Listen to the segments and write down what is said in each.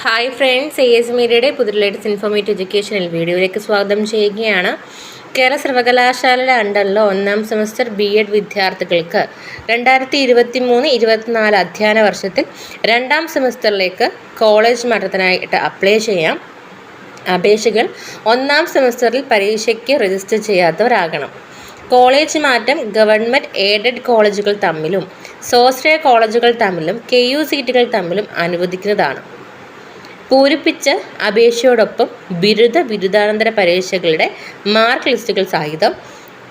Hi friends, AS മീഡിയയുടെ പുതിയ latest informative educational വീഡിയോയിലേക്ക് സ്വാഗതം ചെയ്യുകയാണ്. കേരള സർവകലാശാലയുടെ അണ്ടറിൽ ഒന്നാം സെമസ്റ്റർ BEd വിദ്യാർത്ഥികൾക്ക് 2023-24 അധ്യയന വർഷത്തിൽ രണ്ടാം സെമസ്റ്ററിലേക്ക് കോളേജ് മാറ്റത്തിനായിട്ട് അപ്ലൈ ചെയ്യാം. അപേക്ഷകൾ ഒന്നാം സെമസ്റ്ററിൽ പരീക്ഷയ്ക്ക് രജിസ്റ്റർ ചെയ്യാത്തവരാകണം. കോളേജ് മാറ്റം ഗവൺമെൻറ് എയ്ഡഡ് കോളേജുകൾ തമ്മിലും സ്വാശ്രയ കോളേജുകൾ തമ്മിലും KU സീറ്റുകൾ തമ്മിലും അനുവദിക്കുന്നതാണ്. പൂരിപ്പിച്ച അപേക്ഷയോടൊപ്പം ബിരുദാനന്തര പരീക്ഷകളുടെ മാർക്ക് ലിസ്റ്റുകൾ സഹിതം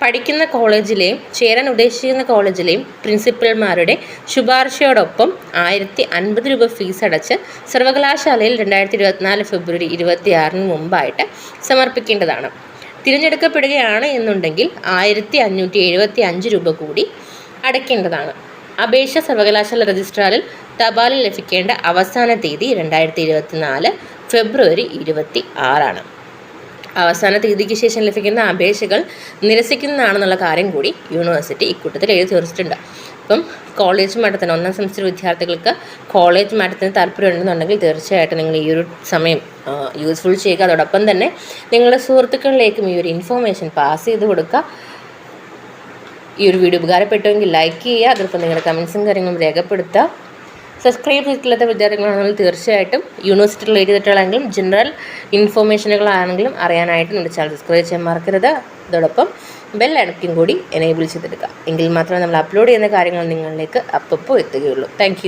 പഠിക്കുന്ന കോളേജിലെയും ചേരാൻ ഉദ്ദേശിക്കുന്ന കോളേജിലെയും പ്രിൻസിപ്പൽമാരുടെ ശുപാർശയോടൊപ്പം 1050 രൂപ ഫീസ് അടച്ച് സർവകലാശാലയിൽ 2024 ഫെബ്രുവരി 26 മുമ്പായിട്ട് സമർപ്പിക്കേണ്ടതാണ്. തിരഞ്ഞെടുക്കപ്പെടുകയാണ് എന്നുണ്ടെങ്കിൽ 1575 രൂപ കൂടി അടയ്ക്കേണ്ടതാണ്. അപേക്ഷ സർവകലാശാല രജിസ്ട്രാറിൽ തപാലിൽ ലഭിക്കേണ്ട അവസാന തീയതി 2024 ഫെബ്രുവരി 26 അവസാന തീയതിക്ക് ശേഷം ലഭിക്കുന്ന അപേക്ഷകൾ നിരസിക്കുന്നതാണെന്നുള്ള കാര്യം കൂടി യൂണിവേഴ്സിറ്റി ഇക്കൂട്ടത്തിൽ എഴുതി തീർച്ചിട്ടുണ്ട്. അപ്പം കോളേജ് മാറ്റത്തിന് ഒന്നാം സെമസ്റ്റർ വിദ്യാർത്ഥികൾക്ക് കോളേജ് മാറ്റത്തിന് താല്പര്യമുണ്ടെന്നുണ്ടെങ്കിൽ തീർച്ചയായിട്ടും നിങ്ങൾ ഈ ഒരു സമയം യൂസ്ഫുൾ ചെയ്യുക. അതോടൊപ്പം തന്നെ നിങ്ങളുടെ സുഹൃത്തുക്കളിലേക്കും ഈ ഒരു ഇൻഫോർമേഷൻ പാസ് ചെയ്ത് കൊടുക്കുക. ഈ ഒരു വീഡിയോ ഉപകാരപ്പെട്ടുവെങ്കിൽ ലൈക്ക് ചെയ്യുക. അതോടൊപ്പം നിങ്ങളുടെ കമൻസും കാര്യങ്ങളും രേഖപ്പെടുത്തുക. സബ്സ്ക്രൈബ് ചെയ്തിട്ടില്ലാത്ത വിദ്യാർത്ഥികളാണെങ്കിലും തീർച്ചയായിട്ടും യൂണിവേഴ്സിറ്റിയിൽ എഴുതിയിട്ടുള്ളെങ്കിലും ജനറൽ ഇൻഫോർമേഷനുകളാണെങ്കിലും അറിയാനായിട്ട് നമ്മുടെ ചാനൽ സബ്സ്ക്രൈബ് ചെയ്യാൻ മറക്കരുത്. അതോടൊപ്പം ബെൽ ഐക്കൺ കൂടി എനേബിൾ ചെയ്തെടുക്കുക. എങ്കിൽ മാത്രമേ നമ്മൾ അപ്ലോഡ് ചെയ്യുന്ന കാര്യങ്ങൾ നിങ്ങളിലേക്ക് അപ്പോൾ എത്തുകയുള്ളൂ. താങ്ക്